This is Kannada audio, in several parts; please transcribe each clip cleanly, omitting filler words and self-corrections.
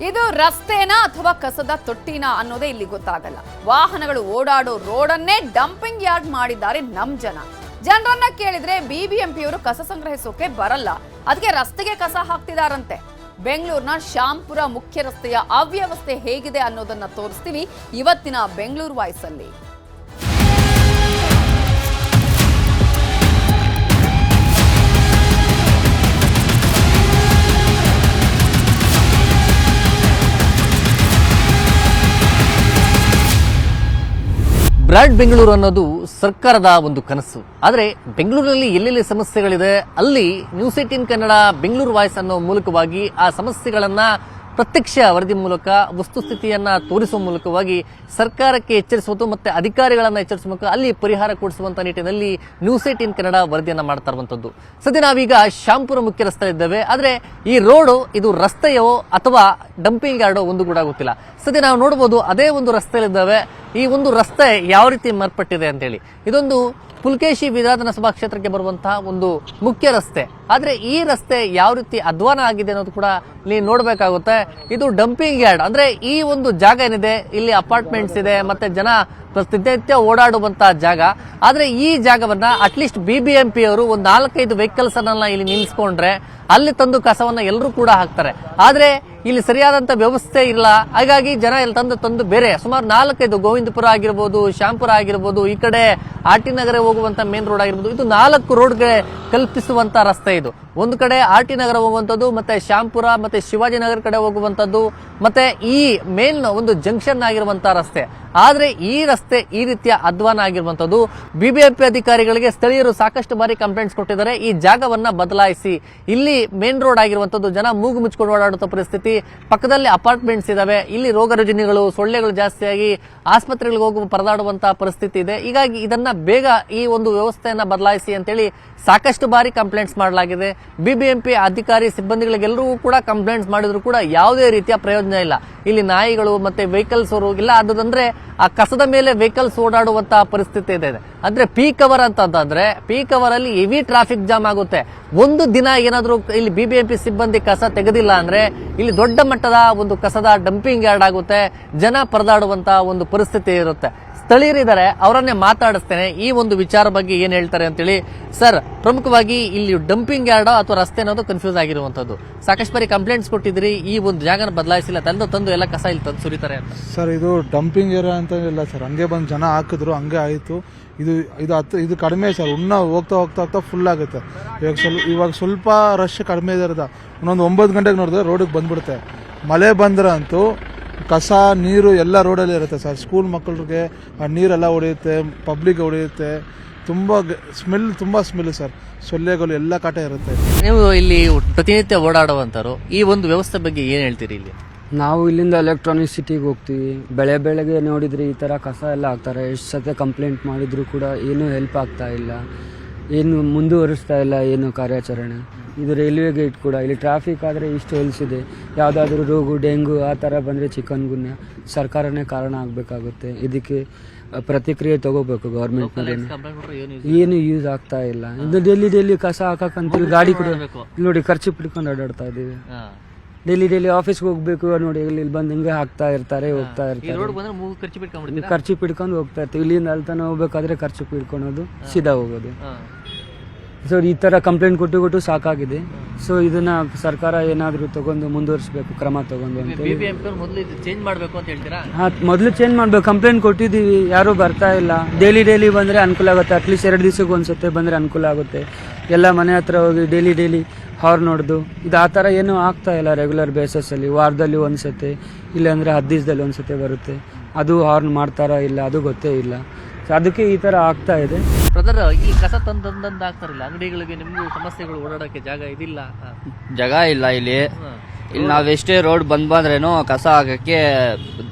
ಇದು ರಸ್ತೆನಾ ಅಥವಾ ಕಸದ ತೊಟ್ಟಿನಾ ಅನ್ನೋದೇ ಇಲ್ಲಿ ಗೊತ್ತಾಗಲ್ಲ. ವಾಹನಗಳು ಓಡಾಡೋ ರೋಡನ್ನೇ ಡಂಪಿಂಗ್ ಯಾರ್ಡ್ ಮಾಡಿದ್ದಾರೆ ನಮ್ ಜನರನ್ನ ಕೇಳಿದ್ರೆ ಬಿಬಿಎಂಪಿಯವರು ಕಸ ಸಂಗ್ರಹಿಸೋಕೆ ಬರಲ್ಲ, ಅದಕ್ಕೆ ರಸ್ತೆಗೆ ಕಸ ಹಾಕ್ತಿದಾರಂತೆ. ಬೆಂಗಳೂರಿನ ಶ್ಯಾಂಪುರ ಮುಖ್ಯ ರಸ್ತೆಯ ಅವ್ಯವಸ್ಥೆ ಹೇಗಿದೆ ಅನ್ನೋದನ್ನ ತೋರಿಸ್ತೀವಿ ಇವತ್ತಿನ ಬೆಂಗಳೂರು ವಾಯ್ಸ್ ಅಲ್ಲಿ. ಬ್ರಾಡ್ ಬೆಂಗಳೂರು ಅನ್ನೋದು ಸರ್ಕಾರದ ಒಂದು ಕನಸು. ಆದರೆ ಬೆಂಗಳೂರಿನಲ್ಲಿ ಎಲ್ಲೆಲ್ಲಿ ಸಮಸ್ಯೆಗಳಿದೆ ಅಲ್ಲಿ ನ್ಯೂಸ್ 18 ಕನ್ನಡ ಬೆಂಗಳೂರು ವಾಯ್ಸ್ ಅನ್ನೋ ಮೂಲಕವಾಗಿ ಆ ಸಮಸ್ಯೆಗಳನ್ನ ಪ್ರತ್ಯಕ್ಷ ವರದಿ ಮೂಲಕ ವಸ್ತುಸ್ಥಿತಿಯನ್ನ ತೋರಿಸುವ ಮೂಲಕವಾಗಿ ಸರ್ಕಾರಕ್ಕೆ ಎಚ್ಚರಿಸುವುದು ಮತ್ತೆ ಅಧಿಕಾರಿಗಳನ್ನ ಎಚ್ಚರಿಸುವ ಮೂಲಕ ಅಲ್ಲಿ ಪರಿಹಾರ ಕೊಡಿಸುವಂತ ನಿಟ್ಟಿನಲ್ಲಿ ನ್ಯೂಸ್ 18 ಕನ್ನಡ ವರದಿಯನ್ನ ಮಾಡ್ತಾ ಇರುವಂತದ್ದು. ಸದ್ಯ ನಾವೀಗ ಶ್ಯಾಂಪುರ ಮುಖ್ಯ ರಸ್ತೆ ಇದ್ದೇವೆ. ಆದ್ರೆ ಈ ರೋಡು ಇದು ರಸ್ತೆಯೋ ಅಥವಾ ಡಂಪಿಂಗ್ ಯಾರ್ಡೋ ಒಂದು ಕೂಡ ಗೊತ್ತಿಲ್ಲ. ಸದ್ಯ ನಾವು ನೋಡಬಹುದು ಅದೇ ಒಂದು ರಸ್ತೆಯಲ್ಲಿದ್ದಾವೆ. ಈ ಒಂದು ರಸ್ತೆ ಯಾವ ರೀತಿ ಮಾರ್ಪಟ್ಟಿದೆ ಅಂತೇಳಿ, ಇದೊಂದು ಪುಲ್ಕೇಶಿ ವಿಧಾನಸಭಾ ಕ್ಷೇತ್ರಕ್ಕೆ ಬರುವಂತಹ ಒಂದು ಮುಖ್ಯ ರಸ್ತೆ. ಆದ್ರೆ ಈ ರಸ್ತೆ ಯಾವ ರೀತಿ ಅಧ್ವಾನ ಆಗಿದೆ ಅನ್ನೋದು ಕೂಡ ಇಲ್ಲಿ ನೋಡ್ಬೇಕಾಗುತ್ತೆ. ಇದು ಡಂಪಿಂಗ್ ಯಾರ್ಡ್ ಅಂದ್ರೆ ಈ ಒಂದು ಜಾಗ ಏನಿದೆ ಇಲ್ಲಿ ಅಪಾರ್ಟ್ಮೆಂಟ್ಸ್ ಇದೆ ಮತ್ತೆ ಜನ ಪ್ರತಿನಿತ್ಯ ಓಡಾಡುವಂತಹ ಜಾಗ. ಆದ್ರೆ ಈ ಜಾಗವನ್ನ ಅಟ್ಲೀಸ್ಟ್ ಬಿಬಿಎಂಪಿ ಅವರು ಒಂದು 4-5 ವೆಹಿಕಲ್ಸ್ ಅನ್ನ ಇಲ್ಲಿ ನಿಲ್ಲಿಸ್ಕೊಂಡ್ರೆ ಅಲ್ಲಿ ತಂದು ಕಸವನ್ನ ಎಲ್ಲರೂ ಕೂಡ ಹಾಕ್ತಾರೆ. ಆದ್ರೆ ಇಲ್ಲಿ ಸರಿಯಾದಂತ ವ್ಯವಸ್ಥೆ ಇಲ್ಲ. ಹಾಗಾಗಿ ಜನ ಇಲ್ಲಿ ತಂದು ಬೇರೆ ಸುಮಾರು 4-5 ಗೋವಿಂದಪುರ ಆಗಿರ್ಬೋದು, ಶ್ಯಾಂಪುರ ಆಗಿರ್ಬೋದು, ಈ ಕಡೆ ಆರ್ಟಿ ನಗರ ಹೋಗುವಂತ ಮೇನ್ ರೋಡ್ ಆಗಿರ್ಬೋದು, ಇದು 4 ರೋಡ್ಗೆ ಕಲ್ಪಿಸುವಂತ ರಸ್ತೆ. ಇದು ಒಂದು ಕಡೆ ಆರ್ಟಿ ನಗರ ಹೋಗುವಂತದ್ದು, ಮತ್ತೆ ಶ್ಯಾಂಪುರ ಮತ್ತೆ ಶಿವಾಜಿನಗರ ಕಡೆ ಹೋಗುವಂತದ್ದು, ಮತ್ತೆ ಈ ಮೇನ್ ಒಂದು ಜಂಕ್ಷನ್ ಆಗಿರುವಂತಹ ರಸ್ತೆ. ಆದ್ರೆ ಈ ರಸ್ತೆ ಈ ರೀತಿಯ ಅಧ್ವಾನ ಆಗಿರುವಂತದ್ದು. ಬಿಬಿಎಂಪಿ ಅಧಿಕಾರಿಗಳಿಗೆ ಸ್ಥಳೀಯರು ಸಾಕಷ್ಟು ಬಾರಿ ಕಂಪ್ಲೇಂಟ್ಸ್ ಕೊಟ್ಟಿದ್ದಾರೆ. ಈ ಜಾಗವನ್ನ ಬದಲಾಯಿಸಿ, ಇಲ್ಲಿ ಮೇನ್ ರೋಡ್ ಆಗಿರುವಂತದ್ದು, ಜನ ಮೂಗು ಮುಚ್ಕೊಂಡು ಓಡಾಡುವ ಪರಿಸ್ಥಿತಿ, ಪಕ್ಕದಲ್ಲಿ ಅಪಾರ್ಟ್ಮೆಂಟ್ಸ್ ಇದಾವೆ, ಇಲ್ಲಿ ರೋಗ ರುಜಿನಗಳು ಸೊಳ್ಳೆಗಳು ಜಾಸ್ತಿಯಾಗಿ ಆಸ್ಪತ್ರೆಗಳಿಗೆ ಹೋಗುವ ಪರದಾಡುವಂತಹ ಪರಿಸ್ಥಿತಿ ಇದೆ. ಹೀಗಾಗಿ ಇದನ್ನ ಬೇಗ ಈ ಒಂದು ವ್ಯವಸ್ಥೆಯನ್ನ ಬದಲಾಯಿಸಿ ಅಂತೇಳಿ ಸಾಕಷ್ಟು ಬಾರಿ ಕಂಪ್ಲೇಂಟ್ಸ್ ಮಾಡಲಾಗಿದೆ. ಬಿಬಿಎಂಪಿ ಅಧಿಕಾರಿ ಸಿಬ್ಬಂದಿಗಳಿಗೆಲ್ಲರೂ ಕೂಡ ಕಂಪ್ಲೇಂಟ್ಸ್ ಮಾಡಿದ್ರು ಕೂಡ ಯಾವುದೇ ರೀತಿಯ ಪ್ರಯೋಜನ ಇಲ್ಲ. ಇಲ್ಲಿ ನಾಯಿಗಳು ಮತ್ತೆ ವೆಹಿಕಲ್ಸ್ ಇಲ್ಲ, ಅದಂದ್ರೆ ಆ ಕಸದ ಮೇಲೆ ವೆಹಿಕಲ್ಸ್ ಓಡಾಡುವಂತಹ ಪರಿಸ್ಥಿತಿ ಇದೆ. ಅಂದ್ರೆ ಪೀಕ್ ಅವರ್ ಅಂತಂದ್ರೆ ಪೀಕ್ ಅವರ್ ಅಲ್ಲಿ ಹೆವಿ ಟ್ರಾಫಿಕ್ ಜಾಮ್ ಆಗುತ್ತೆ. ಒಂದು ದಿನ ಏನಾದ್ರೂ ಇಲ್ಲಿ ಬಿಬಿಎಂಪಿ ಸಿಬ್ಬಂದಿ ಕಸ ತೆಗೆದಿಲ್ಲ ಅಂದ್ರೆ ಇಲ್ಲಿ ದೊಡ್ಡ ಮಟ್ಟದ ಒಂದು ಕಸದ ಡಂಪಿಂಗ್ ಯಾರ್ಡ್ ಆಗುತ್ತೆ, ಜನ ಪರದಾಡುವಂತಹ ಒಂದು ಪರಿಸ್ಥಿತಿ ಇರುತ್ತೆ. ಸ್ಥಳೀಯರಿದ್ದಾರೆ, ಅವರನ್ನೇ ಮಾತಾಡಿಸ್ತೇನೆ ಈ ಒಂದು ವಿಚಾರ ಬಗ್ಗೆ ಏನ್ ಹೇಳ್ತಾರೆ ಅಂತೇಳಿ. ಸರ್, ಪ್ರಮುಖವಾಗಿ ಇಲ್ಲಿ ಡಂಪಿಂಗ್ ಯಾರ್ಡ್ ಅಥವಾ ರಸ್ತೆ ಅನ್ನೋದು ಕನ್ಫ್ಯೂಸ್ ಆಗಿರುವಂತದ್ದು. ಸಾಕಷ್ಟು ಬಾರಿ ಕಂಪ್ಲೇಂಟ್ಸ್ ಕೊಟ್ಟಿದ್ರಿ, ಈ ಒಂದು ಜಾಗನ ಬದಲಾಯಿಸಿಲ್ಲ, ತಂದು ಎಲ್ಲ ಕಸ ಇಲ್ಲಿ ತಂದು ಸುರಿತಾರೆ ಅಂತ. ಸರ್, ಇದು ಡಂಪಿಂಗ್ ಏರಿಯಾ ಅಂತ ಇಲ್ಲ ಸರ್, ಹಂಗೆ ಬಂದು ಜನ ಹಾಕಿದ್ರು, ಹಂಗೆ ಆಯಿತು. ಇದು ಕಡಿಮೆ ಸರ್, ಹೋಗ್ತಾ ಫುಲ್ ಆಗುತ್ತೆ. ಇವಾಗ ಸ್ವಲ್ಪ ರಶ್ ಕಡಿಮೆ ಇರೋದ, ಇನ್ನೊಂದು 9 ಗಂಟೆಗೆ ನೋಡಿದ್ರೆ ರೋಡಿಗೆ ಬಂದ್ಬಿಡುತ್ತೆ. ಮಳೆ ಬಂದ್ರೆ ಅಂತೂ ಕಸ ನೀರು ಎಲ್ಲ ರೋಡಲ್ಲಿ ಇರುತ್ತೆ ಸರ್. ಸ್ಕೂಲ್ ಮಕ್ಕಳಿಗೆ ಆ ನೀರೆಲ್ಲ ಹೊಡೆಯುತ್ತೆ, ಪಬ್ಲಿಕ್ ಹೊಡೆಯುತ್ತೆ. ತುಂಬ ಸ್ಮೆಲ್ ಸರ್, ಸೊಳ್ಳೆಗಳು ಎಲ್ಲ ಕಾಟ ಇರುತ್ತೆ. ನೀವು ಇಲ್ಲಿ ಪ್ರತಿನಿತ್ಯ ಓಡಾಡುವಂತರು, ಈ ಒಂದು ವ್ಯವಸ್ಥೆ ಬಗ್ಗೆ ಏನ್ ಹೇಳ್ತೀರಿ? ಇಲ್ಲಿ ನಾವು ಇಲ್ಲಿಂದ ಎಲೆಕ್ಟ್ರಾನಿಕ್ ಸಿಟಿಗೆ ಹೋಗ್ತೀವಿ. ಬೆಳಗ್ಗೆ ನೋಡಿದ್ರೆ ಈ ಥರ ಕಸ ಎಲ್ಲ ಹಾಕ್ತಾರೆ. ಎಷ್ಟು ಸತಿ ಕಂಪ್ಲೇಂಟ್ ಮಾಡಿದ್ರು ಕೂಡ ಏನೂ ಹೆಲ್ಪ್ ಆಗ್ತಾ ಇಲ್ಲ, ಏನು ಮುಂದುವರಿಸ್ತಾ ಇಲ್ಲ ಏನು ಕಾರ್ಯಾಚರಣೆ. ಇದು ರೈಲ್ವೆ ಗೇಟ್ ಕೂಡ, ಇಲ್ಲಿ ಟ್ರಾಫಿಕ್ ಆದರೆ ಇಷ್ಟು ಹೊಲಿಸಿದೆ. ಯಾವುದಾದ್ರೂ ರೋಗು ಡೆಂಗು ಆ ಥರ ಬಂದರೆ ಚಿಕನ್ ಗುನ್ಯ ಸರ್ಕಾರನೇ ಕಾರಣ ಆಗಬೇಕಾಗುತ್ತೆ. ಇದಕ್ಕೆ ಪ್ರತಿಕ್ರಿಯೆ ತಗೋಬೇಕು ಗೌರ್ಮೆಂಟ್ನಲ್ಲಿ. ಏನು ಯೂಸ್ ಆಗ್ತಾ ಇಲ್ಲ. ಇದು ಡೆಲ್ಲಿ ಕಸ ಹಾಕಕ್ಕಂತೇಳಿ ಗಾಡಿ ಕೂಡ ನೋಡಿ ಖರ್ಚು ಹಿಡ್ಕೊಂಡು ಓಡಾಡ್ತಾ ಇದ್ದೀವಿ. ಡೆಲ್ಲಿ ಆಫೀಸ್ಗೆ ಹೋಗ್ಬೇಕು ನೋಡಿ, ಇಲ್ಲಿ ಬಂದು ಹಿಂಗೆ ಹಾಕ್ತಾ ಇರ್ತಾರೆ, ಹೋಗ್ತಾ ಇರ್ತಾರೆ. ಖರ್ಚು ಹಿಡ್ಕೊಂಡು ಹೋಗ್ತಾ ಇರ್ತೀವಿ. ಇಲ್ಲಿಂದ ಅಲ್ಲಿ ತನಕ ಹೋಗ್ಬೇಕಾದ್ರೆ ಖರ್ಚು ಹಿಡ್ಕೊಳೋದು, ಸೀದಾ ಹೋಗೋದು. ಸೊ ಈ ಥರ ಕಂಪ್ಲೇಂಟ್ ಕೊಟ್ಟು ಸಾಕಾಗಿದೆ. ಸೊ ಇದನ್ನ ಸರ್ಕಾರ ಏನಾದರೂ ತಗೊಂಡು ಮುಂದುವರಿಸಬೇಕು, ಕ್ರಮ ತಗೊಂಡು ಅಂತ. ಮೊದಲು ಚೇಂಜ್ ಮಾಡ್ಬೇಕು. ಕಂಪ್ಲೇಂಟ್ ಕೊಟ್ಟಿದ್ದೀವಿ, ಯಾರೂ ಬರ್ತಾ ಇಲ್ಲ. ಡೈಲಿ ಬಂದರೆ ಅನುಕೂಲ ಆಗುತ್ತೆ. ಅಟ್ಲೀಸ್ಟ್ 2 ದಿವಸಕ್ಕೆ ಒಂದ್ಸತಿ ಬಂದರೆ ಅನುಕೂಲ ಆಗುತ್ತೆ. ಎಲ್ಲ ಮನೆ ಹತ್ರ ಹೋಗಿ ಡೈಲಿ ಹಾರ್ನ್ ನೋಡ್ದು ಇದು ಆ ಥರ ಏನೂ ಆಗ್ತಾ ಇಲ್ಲ. ರೆಗ್ಯುಲರ್ ಬೇಸಸ್ಸಲ್ಲಿ ವಾರದಲ್ಲಿ ಒಂದ್ಸತಿ, ಇಲ್ಲಾಂದರೆ 10 ದಿವಸದಲ್ಲಿ ಒಂದ್ಸತಿ ಬರುತ್ತೆ. ಅದು ಹಾರ್ನ್ ಮಾಡ್ತಾರಾ ಇಲ್ಲ ಅದು ಗೊತ್ತೇ ಇಲ್ಲ. ಅದಕ್ಕೆ ಈ ತರ ಆಗ್ತಾ ಇದೆ. ಬ್ರದರ್, ಈ ಕಸ ತಂದಂದ ಆಗ್ತಾರಿಲ್ಲ ಅಂಗಡಿಗಳಿಗೆ, ನಿಮ್ಗೂ ಸಮಸ್ಯೆಗಳು, ಓಡಾಡಕ್ಕೆ ಜಾಗ ಇದಿಲ್ಲ, ಜಾಗ ಇಲ್ಲ ಇಲ್ಲಿ. ನಾವ್ ಎಷ್ಟೇ ರೋಡ್ ಬಂದ್ರೇನು ಕಸ ಹಾಕಕ್ಕೆ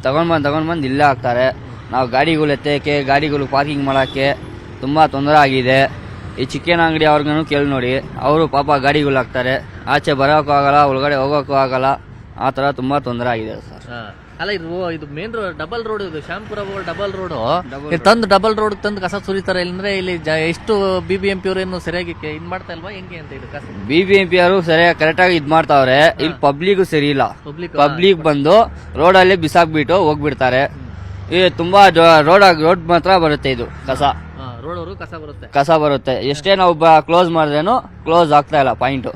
ತಗೊಂಡ್ ಇಲ್ಲೇ ಹಾಕ್ತಾರೆ. ನಾವು ಗಾಡಿಗಳು ಎತ್ತಕ್ಕೆ, ಗಾಡಿಗಳು ಪಾರ್ಕಿಂಗ್ ಮಾಡಕ್ಕೆ ತುಂಬಾ ತೊಂದರೆ ಆಗಿದೆ. ಈ ಚಿಕನ್ ಅಂಗಡಿ ಅವ್ರಿಗೂ ಕೇಳಿ ನೋಡಿ, ಅವರು ಪಾಪ ಗಾಡಿಗಳು ಹಾಕ್ತಾರೆ. ಆಚೆ ಬರೋಕ್ಕೂ ಆಗಲ್ಲ, ಒಳಗಡೆ ಹೋಗೋಕ್ಕೂ ಆಗಲ್ಲ. ಆ ಥರ ತುಂಬ ತೊಂದರೆ ಆಗಿದೆ ಸರ್. ಅಲ್ಲ ಇದು ಮೇನ್ ರೋಡ್ ಡಬಲ್ ರೋಡ್, ಇದು ಶ್ಯಾಂಪುರ ಡಬಲ್ ರೋಡ್ ತಂದು ಡಬಲ್ ರೋಡ್ ತಂದು ಕಸ ಸುರಿತಾರೆ. ಇಲ್ಲಂದ್ರೆ ಇಲ್ಲಿ ಎಷ್ಟು BBMP ಅವರು ಏನು ಸರಿಯಾಗಿ ಇದ್ ಮಾಡ್ತಾ ಇಲ್ವಾ ಹೆಂಗೆ ಅಂತ ಇದು ಕಸ? BBMP ಅವರು ಸರಿಯಾಗಿ ಕರೆಕ್ಟಾಗಿ ಇದು ಮಾಡ್ತಾವ್ರೆ. ಇಲ್ಲಿ ಪಬ್ಲಿಕ್ ಸರಿ ಇಲ್ಲ. ಪಬ್ಲಿಕ್ ಬಂದು ರೋಡಲ್ಲಿ ಬಿಸಾಕ್ಬಿಟ್ಟು ಹೋಗ್ಬಿಡ್ತಾರೆ. ಇದು ತುಂಬಾ ರೋಡ್ ಮಾತ್ರ ಬರುತ್ತೆ ಇದು ಕಸ. ಕಸ ಬರುತ್ತೆ. ಎಷ್ಟೇ ನಾವು ಕ್ಲೋಸ್ ಮಾಡಿದ್ರೇನು ಕ್ಲೋಸ್ ಆಗ್ತಾ ಇಲ್ಲ. ಪಾಯಿಂಟ್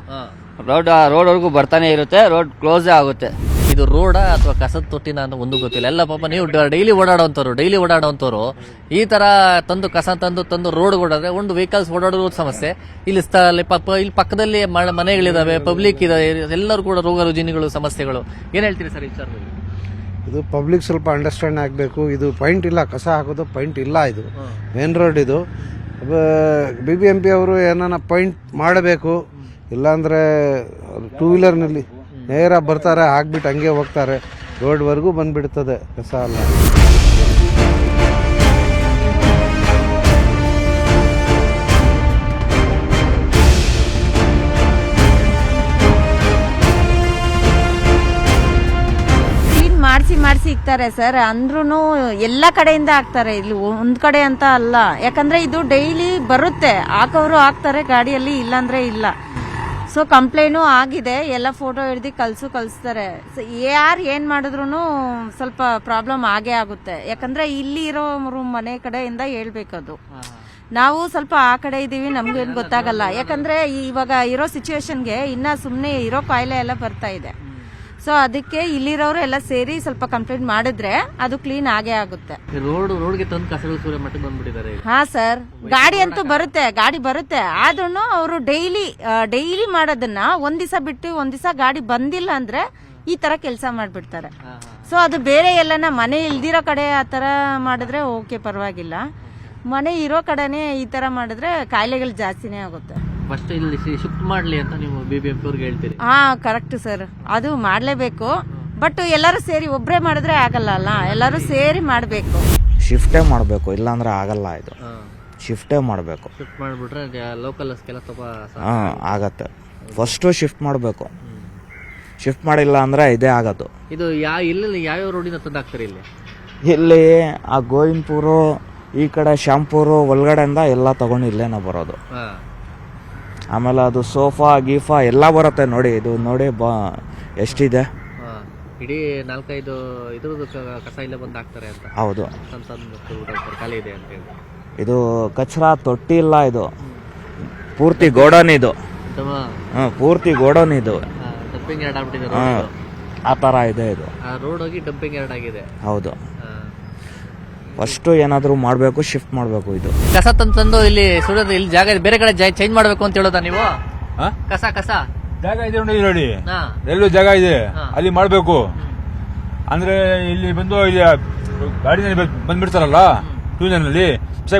ರೋಡ್ವರೆಗೂ ಬರ್ತಾನೆ ಇರುತ್ತೆ, ರೋಡ್ ಕ್ಲೋಸೇ ಆಗುತ್ತೆ. ಇದು ರೋಡ ಅಥವಾ ಕಸದ ತೊಟ್ಟಿನ ಅಂತ ಒಂದು ಗೊತ್ತಿಲ್ಲ. ಎಲ್ಲ ಪಾಪ ನೀವು ಡೈಲಿ ಓಡಾಡೋಂಥವ್ರು ಈ ತರ ತಂದು ಕಸ ತಂದು ರೋಡ್ ಓಡಾದ್ರೆ ಒಂದು ವೆಹಿಕಲ್ಸ್ ಓಡಾಡೋದು ಸಮಸ್ಯೆ. ಇಲ್ಲಿ ಇಲ್ಲಿ ಪಕ್ಕದಲ್ಲಿ ಮನೆಗಳಿದಾವೆ, ಪಬ್ಲಿಕ್ ಇದಾವೆ, ಎಲ್ಲರೂ ಕೂಡ ರೋಗ ರುಜಿನಗಳು ಸಮಸ್ಯೆಗಳು. ಏನ್ ಹೇಳ್ತೀರಿ ಸರ್ ಈ ವಿಚಾರದಲ್ಲಿ? ಇದು ಪಬ್ಲಿಕ್ ಸ್ವಲ್ಪ ಅಂಡರ್ಸ್ಟ್ಯಾಂಡ್ ಆಗಬೇಕು. ಇದು ಪಾಯಿಂಟ್ ಇಲ್ಲ, ಕಸ ಹಾಕೋದು ಪಾಯಿಂಟ್ ಇಲ್ಲ. ಇದು ಮೇನ್ ರೋಡ್. ಇದು BBMP ಅವರು ಏನಾನ ಪಾಯಿಂಟ್ ಮಾಡಬೇಕು. ಇಲ್ಲಾಂದರೆ ಟೂ ವೀಲರ್ನಲ್ಲಿ ನೇರ ಬರ್ತಾರೆ, ಹಾಕ್ಬಿಟ್ಟು ಹಂಗೆ ಹೋಗ್ತಾರೆ, ರೋಡ್ವರೆಗೂ ಬಂದ್ಬಿಡ್ತದೆ ಕಸ ಎಲ್ಲ. ಮಾಡಿಸಿ ಇಕ್ತಾರೆ ಸರ್. ಅಂದ್ರೂ ಎಲ್ಲ ಕಡೆಯಿಂದ ಹಾಕ್ತಾರೆ, ಇಲ್ಲಿ ಒಂದ್ ಕಡೆ ಅಂತ ಅಲ್ಲ. ಯಾಕಂದ್ರೆ ಇದು ಡೈಲಿ ಬರುತ್ತೆ, ಹಾಕೋರು ಹಾಕ್ತಾರೆ ಗಾಡಿಯಲ್ಲಿ, ಇಲ್ಲಾಂದ್ರೆ ಇಲ್ಲ. ಸೊ ಕಂಪ್ಲೇನು ಆಗಿದೆ, ಎಲ್ಲ ಫೋಟೋ ಹಿಡ್ದು ಕಳಿಸ್ತಾರೆ. ಯಾರು ಏನ್ ಮಾಡಿದ್ರು ಸ್ವಲ್ಪ ಪ್ರಾಬ್ಲಮ್ ಆಗೇ ಆಗುತ್ತೆ. ಯಾಕಂದ್ರೆ ಇಲ್ಲಿ ಇರೋ ಮನೆ ಕಡೆಯಿಂದ ಹೇಳ್ಬೇಕದು. ನಾವು ಸ್ವಲ್ಪ ಆ ಕಡೆ ಇದೀವಿ, ನಮ್ಗೇನು ಗೊತ್ತಾಗಲ್ಲ. ಯಾಕಂದ್ರೆ ಇವಾಗ ಇರೋ ಸಿಚುವೇಶನ್ಗೆ ಇನ್ನ ಸುಮ್ಮನೆ ಇರೋ ಕಾಯಿಲೆ ಎಲ್ಲ ಬರ್ತಾ ಇದೆ. ಸೊ ಅದಕ್ಕೆ ಇಲ್ಲಿರೋರು ಎಲ್ಲ ಸೇರಿ ಸ್ವಲ್ಪ ಕಂಪ್ಲೇಂಟ್ ಮಾಡಿದ್ರೆ ಅದು ಕ್ಲೀನ್ ಆಗೇ ಆಗುತ್ತೆ. ರೋಡ್ಗೆ ತಂದು ಕಸ ಮಟ್ಟಿಗೆ ಬಂದ್ಬಿಟ್ಟಿದ್ದಾರೆ. ಹಾ ಸರ್, ಗಾಡಿ ಅಂತೂ ಬರುತ್ತೆ. ಆದ್ರೂ ಅವರು ಡೈಲಿ ಮಾಡೋದನ್ನ ಒಂದ್ ದಿವಸ ಬಿಟ್ಟು ಒಂದ್ ದಿವಸ ಗಾಡಿ ಬಂದಿಲ್ಲ ಅಂದ್ರೆ ಈ ತರ ಕೆಲಸ ಮಾಡ್ಬಿಡ್ತಾರೆ. ಸೊ ಅದು ಬೇರೆ ಎಲ್ಲನ ಮನೆ ಇಲ್ದಿರೋ ಕಡೆ ಆ ತರ ಮಾಡಿದ್ರೆ ಓಕೆ, ಪರವಾಗಿಲ್ಲ. ಮನೆ ಇರೋ ಕಡೆನೆ ಈ ತರ ಮಾಡಿದ್ರೆ ಕಾಯಿಲೆಗಳು ಜಾಸ್ತಿನೇ ಆಗುತ್ತೆ. ಫಸ್ಟ್ ಇಲ್ಲಿ ಶಿಫ್ಟ್ ಮಾಡ್ಲಿ ಅಂತ ನೀವು BBMP ಅವ್ರಿಗೆ ಹೇಳ್ತೀರಿ? ಹಾ, ಕರೆಕ್ಟ್ ಸರ್, ಅದು ಮಾಡ್ಲೇಬೇಕು. ಬಟ್ ಎಲ್ಲರೂ ಸೇರಿ ಒಬ್ರೇ ಮಾಡಿದ್ರೆ ಆಗಲ್ಲ ಅಲ್ಲ, ಎಲ್ಲರೂ ಸೇರಿ ಮಾಡಬೇಕು. ಶಿಫ್ಟೇ ಮಾಡಬೇಕು, ಇಲ್ಲಾಂದ್ರೆ ಆಗಲ್ಲ. ಇದು ಶಿಫ್ಟೇ ಮಾಡಬೇಕು. ಶಿಫ್ಟ್ ಮಾಡಿಬಿಟ್ರೆ ಲೋಕಲ್ ಸ್ವಲ್ಪ ಆಗತ್ತೆ. ಫಸ್ಟು ಶಿಫ್ಟ್ ಮಾಡಬೇಕು. ಶಿಫ್ಟ್ ಮಾಡಿಲ್ಲ ಅಂದ್ರೆ ಇದೇ ಆಗತ್ತು. ಇದು ಇಲ್ಲಿ ಯಾವ್ಯಾವ ರೋಡಿನ ತಂದು ಹಾಕ್ತಾರೆ? ಇಲ್ಲಿ ಆ ಗೋವಿಂದಪುರ, ಈ ಕಡೆ ಶ್ಯಾಂಪೂರು ಒಳಗಡೆಯಿಂದ ಎಲ್ಲ ತಗೊಂಡು ಇಲ್ಲೇನ ಬರೋದು. ಆಮೇಲೆ ಅದು ಸೋಫಾ ಗೀಫಾ ಎಲ್ಲ ಬರುತ್ತೆ ನೋಡಿ. ಇದು ನೋಡಿ ಎಷ್ಟಿದೆ. ಇಡೀ 4-5 ಇದ್ರದ್ದು ಕಸ ಇಲ್ಲ ಬಂದು ಹಾಕ್ತಾರೆ ಅಂತ. ಹೌದು, ಖಾಲಿ ಇದೆ ಅಂತ ಹೇಳಿ. ಇದು ಕಚರಾ ತೊಟ್ಟಿ ಇಲ್ಲ, ಇದು ಪೂರ್ತಿ ಗೋಡನ್. ಇದು ಪೂರ್ತಿ ಗೋಡನ್. ಇದು ಡಂಪಿಂಗ್ ಯಾರ್ಡ್ ಆಗ್ಬಿಟ್ಟಿದೆ. ಆ ತರ ಇದೆ. ಇದು ರೋಡ್ ಹೋಗಿ ಡಂಪಿಂಗ್ ಯಾರ್ಡ್ ಆಗಿದೆ. ಹೌದು. ಫಸ್ಟ್ ಏನಾದ್ರು ಮಾಡ್ಬೇಕು, ಶಿಫ್ಟ್ ಮಾಡ್ಬೇಕು. ಇದು ಕಸ ತಂದು ಇಲ್ಲಿ ಸುಡೋದು, ಇಲ್ಲಿ ಜಾಗ ಬೇರೆ ಕಡೆ ಚೇಂಜ್ ಮಾಡ್ಬೇಕು ಅಂತ ಹೇಳೋದಾ ನೀವು? ಕಸ ಜಾಗ ಇದೆ ನೋಡಿ, ಎಲ್ಲೂ ಜಾಗ ಇದೆ, ಅಲ್ಲಿ ಮಾಡ್ಬೇಕು. ಅಂದ್ರೆ ಇಲ್ಲಿ ಬಂದು ಇಲ್ಲಿ ಗಾಡಿನಲ್ಲಿ ಬಂದ್ಬಿಡ್ತಾರಲ್ಲ, ಟೂ ವೀಲರ್ನಲ್ಲಿ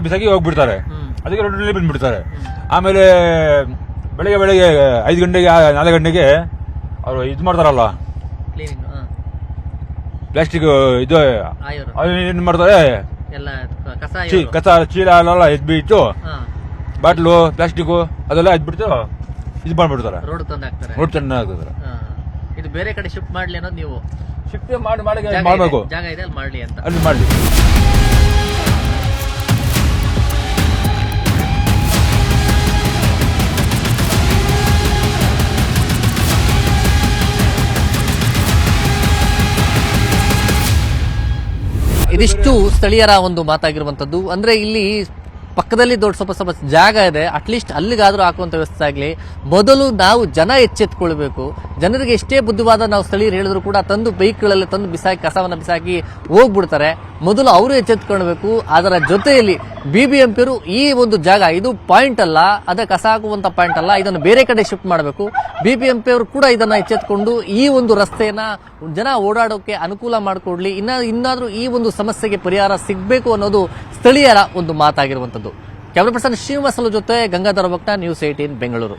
ಬಿಸಾಕಿ ಹೋಗ್ಬಿಡ್ತಾರೆ. ಅದಕ್ಕೆ ರೋಡ್ನಲ್ಲಿ ಬಂದ್ಬಿಡ್ತಾರೆ. ಆಮೇಲೆ ಬೆಳಗ್ಗೆ 5 ಗಂಟೆಗೆ 4 ಗಂಟೆಗೆ ಅವರು ಇದು ಮಾಡ್ತಾರಲ್ಲ, ಪ್ಲಾಸ್ಟಿಕ್ ಇದು ಏನ್ ಮಾಡ್ತಾರೆ, ಕಸ ಚೀಲ ಎಲ್ಲ ಎದ್ಬಿಟ್ಟು ಬಾಟ್ಲು ಪ್ಲಾಸ್ಟಿಕ್ ಅದೆಲ್ಲ ಎದ್ಬಿಟ್ಟು ಇದು ಮಾಡ್ಬಿಡ್ತಾರೆ. ರೋಡ್ ತಂದು ಹಾಕ್ತಾರೆ. ಇದು ಬೇರೆ ಕಡೆ ಶಿಫ್ಟ್ ಮಾಡ್ಲಿ ಅನ್ನೋದು ನೀವು? ಶಿಫ್ಟ್ ಮಾಡಬೇಕು. ಜಾಗ ಇದೆ ಅಲ್ಲಿ ಮಾಡ್ಲಿ ಅಂತ. ಅಲ್ಲಿ ಮಾಡ್ಲಿ. ಇದಿಷ್ಟು ಸ್ಥಳೀಯರ ಒಂದು ಮಾತಾಗಿರುವಂತದ್ದು. ಅಂದ್ರೆ ಇಲ್ಲಿ ಪಕ್ಕದಲ್ಲಿ ಸ್ವಲ್ಪ ಜಾಗ ಇದೆ, ಅಟ್ಲೀಸ್ಟ್ ಅಲ್ಲಿಗಾದ್ರೂ ಹಾಕುವಂತ ವ್ಯವಸ್ಥೆ ಆಗ್ಲಿ. ಮೊದಲು ನಾವು ಜನ ಎಚ್ಚೆತ್ಕೊಳ್ಬೇಕು. ಜನರಿಗೆ ಎಷ್ಟೇ ಬುದ್ಧಿವಾದ ನಾವು ಸ್ಥಳೀಯರು ಹೇಳಿದ್ರು ಕೂಡ ತಂದು ಬೈಕ್ಗಳಲ್ಲಿ ತಂದು ಕಸವನ್ನ ಬಿಸಾಕಿ ಹೋಗ್ಬಿಡ್ತಾರೆ. ಮೊದಲು ಅವರು ಎಚ್ಚೆತ್ಕೊಳ್ಬೇಕು. ಅದರ ಜೊತೆಯಲ್ಲಿ BBMP ಅವರು ಈ ಒಂದು ಜಾಗ ಇದು ಪಾಯಿಂಟ್ ಅಲ್ಲ, ಅದ ಕಸ ಹಾಕುವಂತ ಪಾಯಿಂಟ್ ಅಲ್ಲ, ಇದನ್ನು ಬೇರೆ ಕಡೆ ಶಿಫ್ಟ್ ಮಾಡಬೇಕು. BBMP ಅವರು ಕೂಡ ಇದನ್ನ ಎಚ್ಚೆತ್ಕೊಂಡು ಈ ಒಂದು ರಸ್ತೆಯನ್ನ ಜನ ಓಡಾಡೋಕೆ ಅನುಕೂಲ ಮಾಡಿಕೊಡ್ಲಿ. ಇನ್ನಾದ್ರೂ ಈ ಒಂದು ಸಮಸ್ಯೆಗೆ ಪರಿಹಾರ ಸಿಗಬೇಕು ಅನ್ನೋದು ಸ್ಥಳೀಯರ ಒಂದು ಮಾತಾಗಿರುವಂತದ್ದು. ಕ್ಯಾಮರಾ ಪರ್ಸನ್ ಶ್ರೀನಿವಾಸಲು ಜೊತೆ ಗಂಗಾಧರ ಭಕ್ತ, ನ್ಯೂಸ್ 18 ಬೆಂಗಳೂರು.